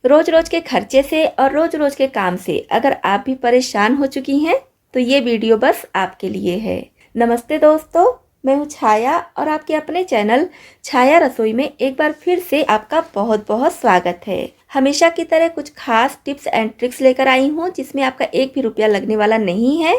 रोज रोज के खर्चे से और रोज रोज के काम से अगर आप भी परेशान हो चुकी हैं तो ये वीडियो बस आपके लिए है। नमस्ते दोस्तों, मैं हूँ छाया और आपके अपने चैनल छाया रसोई में एक बार फिर से आपका बहुत बहुत स्वागत है। हमेशा की तरह कुछ खास टिप्स एंड ट्रिक्स लेकर आई हूँ जिसमें आपका एक भी रुपया लगने वाला नहीं है।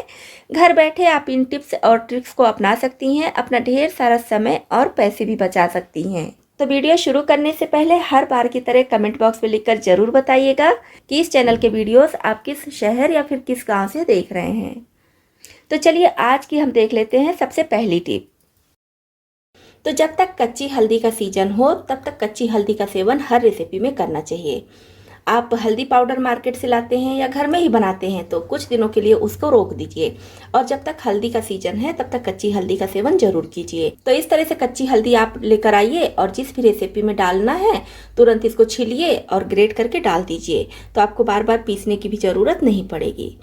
घर बैठे आप इन टिप्स और ट्रिक्स को अपना सकती हैं, अपना ढेर सारा समय और पैसे भी बचा सकती हैं। तो वीडियो शुरू करने से पहले हर बार की तरह कमेंट बॉक्स में लिखकर जरूर बताइएगा कि इस चैनल के वीडियोस आप किस शहर या फिर किस गांव से देख रहे हैं। तो चलिए आज की हम देख लेते हैं सबसे पहली टिप। तो जब तक कच्ची हल्दी का सीजन हो तब तक कच्ची हल्दी का सेवन हर रेसिपी में करना चाहिए। आप हल्दी पाउडर मार्केट से लाते हैं या घर में ही बनाते हैं तो कुछ दिनों के लिए उसको रोक दीजिए और जब तक हल्दी का सीजन है तब तक कच्ची हल्दी का सेवन जरूर कीजिए। तो इस तरह से कच्ची हल्दी आप लेकर आइए और जिस भी रेसिपी में डालना है तुरंत इसको छीलिए और ग्रेट करके डाल दीजिए, तो आपको बार बार पीसने की भी ज़रूरत नहीं पड़ेगी।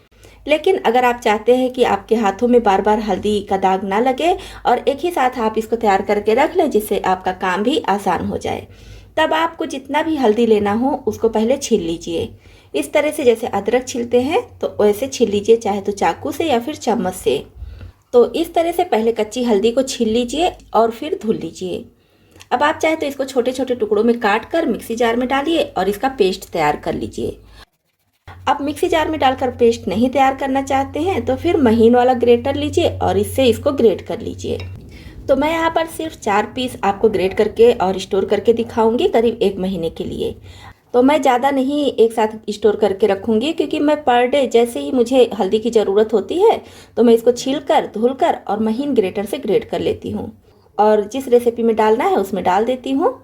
लेकिन अगर आप चाहते हैं कि आपके हाथों में बार बार हल्दी का दाग ना लगे और एक ही साथ आप इसको तैयार करके रख लें जिससे आपका काम भी आसान हो जाए, तब आपको जितना भी हल्दी लेना हो उसको पहले छील लीजिए। इस तरह से जैसे अदरक छीलते हैं तो वैसे छील लीजिए, चाहे तो चाकू से या फिर चम्मच से। तो इस तरह से पहले कच्ची हल्दी को छील लीजिए और फिर धुल लीजिए। अब आप चाहे तो इसको छोटे छोटे टुकड़ों में काट कर मिक्सी जार में डालिए और इसका पेस्ट तैयार कर लीजिए। आप मिक्सी जार में डालकर पेस्ट नहीं तैयार करना चाहते हैं तो फिर महीन वाला ग्रेटर लीजिए और इससे इसको ग्रेट कर लीजिए। तो मैं यहाँ पर सिर्फ 4 पीस आपको ग्रेट करके और स्टोर करके दिखाऊंगी करीब 1 महीने के लिए। तो मैं ज़्यादा नहीं एक साथ स्टोर करके रखूंगी क्योंकि मैं पर डे जैसे ही मुझे हल्दी की ज़रूरत होती है तो मैं इसको छील कर धुल कर और महीन ग्रेटर से ग्रेट कर लेती हूँ और जिस रेसिपी में डालना है उसमें डाल देती हूँ।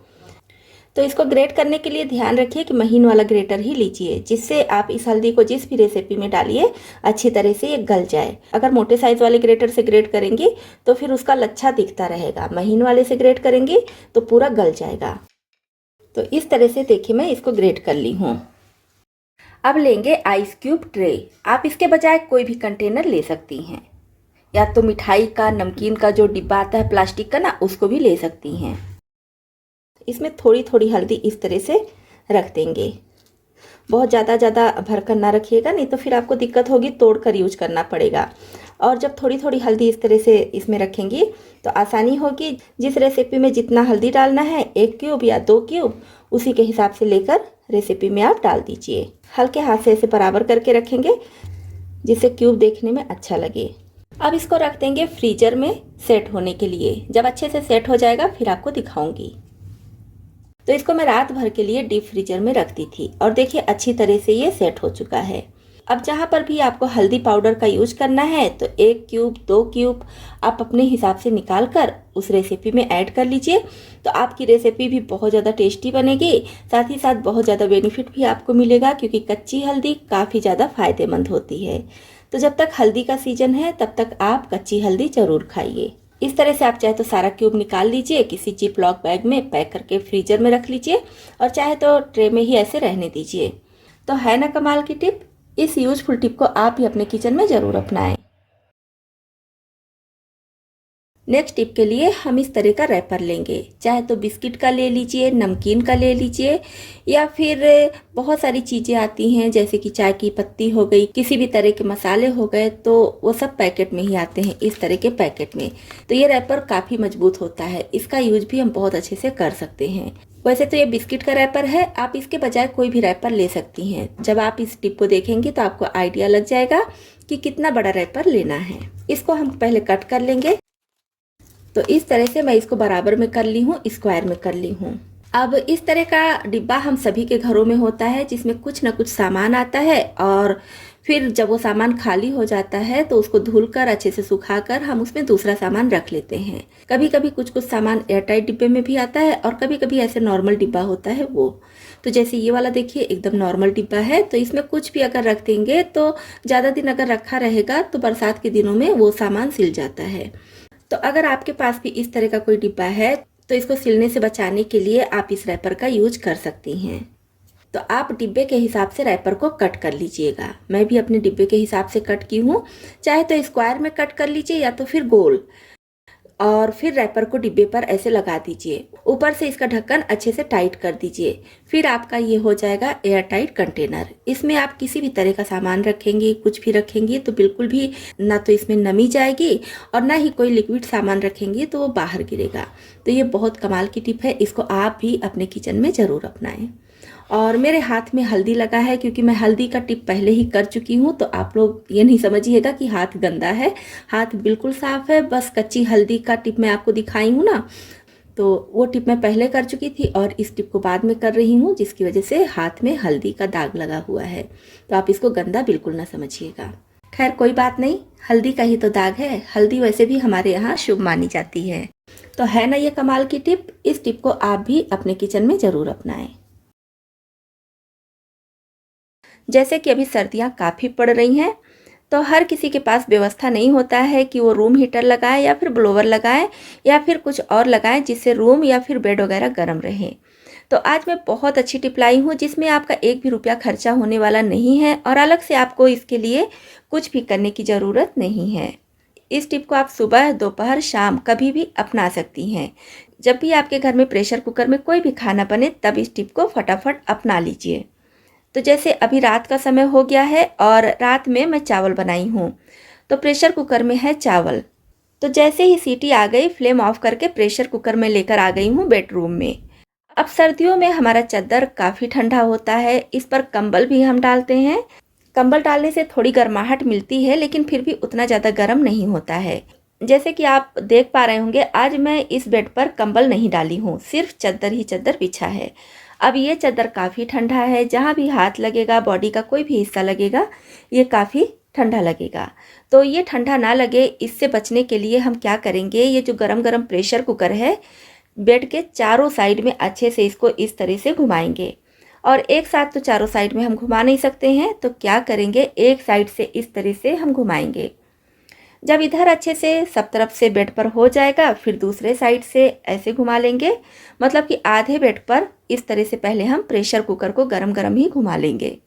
तो इसको ग्रेट करने के लिए ध्यान रखिए कि महीन वाला ग्रेटर ही लीजिए जिससे आप इस हल्दी को जिस भी रेसिपी में डालिए अच्छी तरह से ये गल जाए। अगर मोटे साइज वाले ग्रेटर से ग्रेट करेंगी तो फिर उसका लच्छा दिखता रहेगा, महीन वाले से ग्रेट करेंगी तो पूरा गल जाएगा। तो इस तरह से देखिए मैं इसको ग्रेट कर ली हूँ। अब लेंगे आइस क्यूब ट्रे। आप इसके बजाय कोई भी कंटेनर ले सकती हैं, या तो मिठाई का नमकीन का जो डिब्बा आता है प्लास्टिक का ना, उसको भी ले सकती हैं। इसमें थोड़ी थोड़ी हल्दी इस तरह से रख देंगे, बहुत ज़्यादा भरकर ना रखिएगा नहीं तो फिर आपको दिक्कत होगी, तोड़ कर यूज करना पड़ेगा। और जब थोड़ी थोड़ी हल्दी इस तरह से इसमें रखेंगी तो आसानी होगी। जिस रेसिपी में जितना हल्दी डालना है 1 क्यूब या 2 क्यूब उसी के हिसाब से लेकर रेसिपी में आप डाल दीजिए। हल्के हाथ से इसे बराबर करके रखेंगे जिससे क्यूब देखने में अच्छा लगे। अब इसको रख देंगे फ्रीजर में सेट होने के लिए। जब अच्छे से सेट हो जाएगा फिर आपको दिखाऊंगी। तो इसको मैं रात भर के लिए डीप फ्रीजर में रखती थी और देखिए अच्छी तरह से ये सेट हो चुका है। अब जहाँ पर भी आपको हल्दी पाउडर का यूज करना है तो 1 क्यूब 2 क्यूब आप अपने हिसाब से निकाल कर उस रेसिपी में ऐड कर लीजिए। तो आपकी रेसिपी भी बहुत ज़्यादा टेस्टी बनेगी, साथ ही साथ बहुत ज़्यादा बेनिफिट भी आपको मिलेगा क्योंकि कच्ची हल्दी काफ़ी ज़्यादा फायदेमंद होती है। तो जब तक हल्दी का सीजन है तब तक आप कच्ची हल्दी ज़रूर खाइए। इस तरह से आप चाहे तो सारा क्यूब निकाल लीजिए, किसी जिप लॉक बैग में पैक करके फ्रीजर में रख लीजिए और चाहे तो ट्रे में ही ऐसे रहने दीजिए। तो है ना कमाल की टिप। इस यूजफुल टिप को आप भी अपने किचन में ज़रूर अपनाएं। नेक्स्ट टिप के लिए हम इस तरह का रैपर लेंगे, चाहे तो बिस्किट का ले लीजिए, नमकीन का ले लीजिए या फिर बहुत सारी चीज़ें आती हैं जैसे कि चाय की पत्ती हो गई, किसी भी तरह के मसाले हो गए, तो वो सब पैकेट में ही आते हैं इस तरह के पैकेट में। तो ये रैपर काफ़ी मजबूत होता है, इसका यूज भी हम बहुत अच्छे से कर सकते हैं। वैसे तो ये बिस्किट का रैपर है, आप इसके बजाय कोई भी रैपर ले सकती हैं। जब आप इस टिप को देखेंगे तो आपको आइडिया लग जाएगा कि कितना बड़ा रैपर लेना है। इसको हम पहले कट कर लेंगे। तो इस तरह से मैं इसको बराबर में कर ली हूँ, स्क्वायर में कर ली हूँ। अब इस तरह का डिब्बा हम सभी के घरों में होता है जिसमें कुछ ना कुछ सामान आता है और फिर जब वो सामान खाली हो जाता है तो उसको धुलकर अच्छे से सुखाकर हम उसमें दूसरा सामान रख लेते हैं। कभी कभी कुछ कुछ सामान एयरटाइट डिब्बे में भी आता है और कभी कभी ऐसे नॉर्मल डिब्बा होता है वो। तो जैसे ये वाला देखिए एकदम नॉर्मल डिब्बा है, तो इसमें कुछ भी अगर रख देंगे तो ज़्यादा दिन अगर रखा रहेगा तो बरसात के दिनों में वो सामान सिल जाता है। तो अगर आपके पास भी इस तरह का कोई डिब्बा है तो इसको सिलने से बचाने के लिए आप इस रैपर का यूज कर सकती हैं। तो आप डिब्बे के हिसाब से रैपर को कट कर लीजिएगा। मैं भी अपने डिब्बे के हिसाब से कट की हूँ, चाहे तो स्क्वायर में कट कर लीजिए या तो फिर गोल। और फिर रैपर को डिब्बे पर ऐसे लगा दीजिए। ऊपर से इसका ढक्कन अच्छे से टाइट कर दीजिए। फिर आपका ये हो जाएगा एयर टाइट कंटेनर। इसमें आप किसी भी तरह का सामान रखेंगे, कुछ भी रखेंगे तो बिल्कुल भी ना तो इसमें नमी जाएगी और ना ही कोई लिक्विड सामान रखेंगे तो वो बाहर गिरेगा। तो ये बहुत कमाल की टिप है, इसको आप भी अपने किचन में ज़रूर अपनाएं। और मेरे हाथ में हल्दी लगा है क्योंकि मैं हल्दी का टिप पहले ही कर चुकी हूँ, तो आप लोग ये नहीं समझिएगा कि हाथ गंदा है। हाथ बिल्कुल साफ है, बस कच्ची हल्दी का टिप मैं आपको दिखाई हूँ ना, तो वो टिप मैं पहले कर चुकी थी और इस टिप को बाद में कर रही हूँ, जिसकी वजह से हाथ में हल्दी का दाग लगा हुआ है। तो आप इसको गंदा बिल्कुल ना समझिएगा। खैर कोई बात नहीं, हल्दी का ही तो दाग है। हल्दी वैसे भी हमारे यहाँ शुभ मानी जाती है। तो है ना ये कमाल की टिप। इस टिप को आप भी अपने किचन में ज़रूर अपनाएं। जैसे कि अभी सर्दियाँ काफ़ी पड़ रही हैं, तो हर किसी के पास व्यवस्था नहीं होता है कि वो रूम हीटर लगाए या फिर ब्लोवर लगाए या फिर कुछ और लगाएं जिससे रूम या फिर बेड वगैरह गर्म रहे। तो आज मैं बहुत अच्छी टिप लाई हूँ जिसमें आपका एक भी रुपया खर्चा होने वाला नहीं है और अलग से आपको इसके लिए कुछ भी करने की ज़रूरत नहीं है। इस टिप को आप सुबह, दोपहर, शाम कभी भी अपना सकती हैं। जब भी आपके घर में प्रेशर कुकर में कोई भी खाना बने तब इस टिप को फटाफट अपना लीजिए। तो जैसे अभी रात का समय हो गया है और रात में मैं चावल बनाई हूँ, तो प्रेशर कुकर में है चावल। तो जैसे ही सीटी आ गई, फ्लेम ऑफ करके प्रेशर कुकर में लेकर आ गई हूँ बेडरूम में। अब सर्दियों में हमारा चादर काफ़ी ठंडा होता है, इस पर कंबल भी हम डालते हैं। कंबल डालने से थोड़ी गर्माहट मिलती है लेकिन फिर भी उतना ज़्यादा गर्म नहीं होता है। जैसे कि आप देख पा रहे होंगे, आज मैं इस बेड पर कंबल नहीं डाली हूँ, सिर्फ चादर ही चादर बिछा है। अब ये चादर काफ़ी ठंडा है, जहाँ भी हाथ लगेगा, बॉडी का कोई भी हिस्सा लगेगा, ये काफ़ी ठंडा लगेगा। तो ये ठंडा ना लगे, इससे बचने के लिए हम क्या करेंगे, ये जो गरम गरम प्रेशर कुकर है, बेड के चारों साइड में अच्छे से इसको इस तरह से घुमाएंगे। और एक साथ तो चारों साइड में हम घुमा नहीं सकते हैं, तो क्या करेंगे, एक साइड से इस तरह से हम घुमाएंगे। जब इधर अच्छे से सब तरफ से बेड पर हो जाएगा, फिर दूसरे साइड से ऐसे घुमा लेंगे। मतलब कि आधे बेड पर इस तरह से पहले हम प्रेशर कुकर को गरम गरम ही घुमा लेंगे।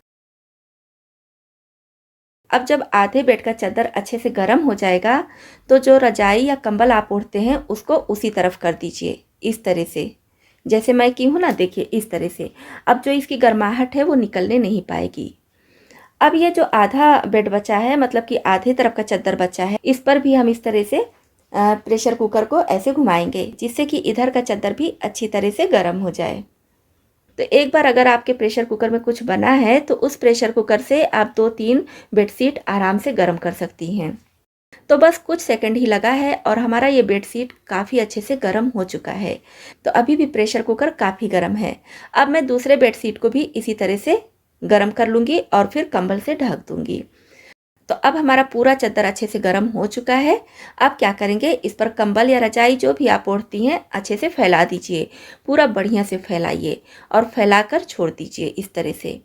अब जब आधे बेड का चादर अच्छे से गर्म हो जाएगा, तो जो रजाई या कंबल आप ओढ़ते हैं उसको उसी तरफ कर दीजिए, इस तरह से। जैसे मैं की हूँ ना, देखिए इस तरह से। अब जो इसकी गर्माहट है वो निकलने नहीं पाएगी। अब ये जो आधा बेड बचा है, मतलब कि आधे तरफ का चादर बचा है, इस पर भी हम इस तरह से प्रेशर कुकर को ऐसे घुमाएंगे, जिससे कि इधर का चादर भी अच्छी तरह से गर्म हो जाए। तो एक बार अगर आपके प्रेशर कुकर में कुछ बना है तो उस प्रेशर कुकर से आप 2-3 बेडशीट आराम से गर्म कर सकती हैं। तो बस कुछ सेकंड ही लगा है और हमारा ये बेडशीट काफ़ी अच्छे से गर्म हो चुका है। तो अभी भी प्रेशर कुकर काफ़ी गर्म है। अब मैं दूसरे बेडशीट को भी इसी तरह से गर्म कर लूँगी और फिर कंबल से ढक दूँगी। तो अब हमारा पूरा चादर अच्छे से गर्म हो चुका है। अब क्या करेंगे, इस पर कंबल या रजाई जो भी आप ओढ़ती हैं अच्छे से फैला दीजिए। पूरा बढ़िया से फैलाइए और फैलाकर छोड़ दीजिए इस तरह से।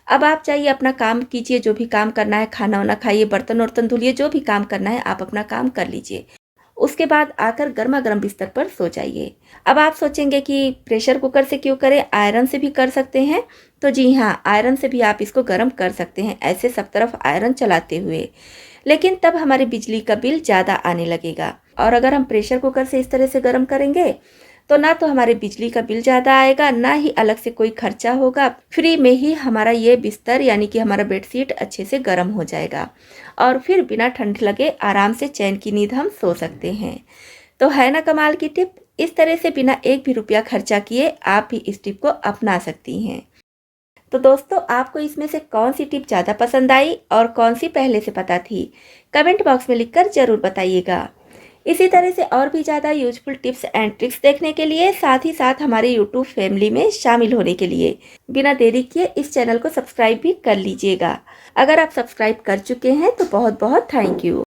अब आप जाइए अपना काम कीजिए, जो भी काम करना है, खाना वाना खाइए, बर्तन वर्तन धुलिए, जो भी काम करना है आप अपना काम कर लीजिए। उसके बाद आकर गर्मा गर्म बिस्तर पर सो जाइए। अब आप सोचेंगे कि प्रेशर कुकर से क्यों करें, आयरन से भी कर सकते हैं। तो जी हाँ, आयरन से भी आप इसको गर्म कर सकते हैं, ऐसे सब तरफ आयरन चलाते हुए। लेकिन तब हमारे बिजली का बिल ज़्यादा आने लगेगा। और अगर हम प्रेशर कुकर से इस तरह से गर्म करेंगे तो ना तो हमारे बिजली का बिल ज़्यादा आएगा, ना ही अलग से कोई खर्चा होगा। फ्री में ही हमारा ये बिस्तर यानी कि हमारा बेडशीट अच्छे से गर्म हो जाएगा और फिर बिना ठंड लगे आराम से चैन की नींद हम सो सकते हैं। तो है ना कमाल की टिप। इस तरह से बिना एक भी रुपया खर्चा किए आप भी इस टिप को अपना सकती हैं। तो दोस्तों, आपको इसमें से कौन सी टिप ज़्यादा पसंद आई और कौन सी पहले से पता थी, कमेंट बॉक्स में लिखकर ज़रूर बताइएगा। इसी तरह से और भी ज़्यादा यूजफुल टिप्स एंड ट्रिक्स देखने के लिए, साथ ही साथ हमारे यूट्यूब फैमिली में शामिल होने के लिए बिना देरी किए इस चैनल को सब्सक्राइब भी कर लीजिएगा। अगर आप सब्सक्राइब कर चुके हैं तो बहुत बहुत थैंक यू।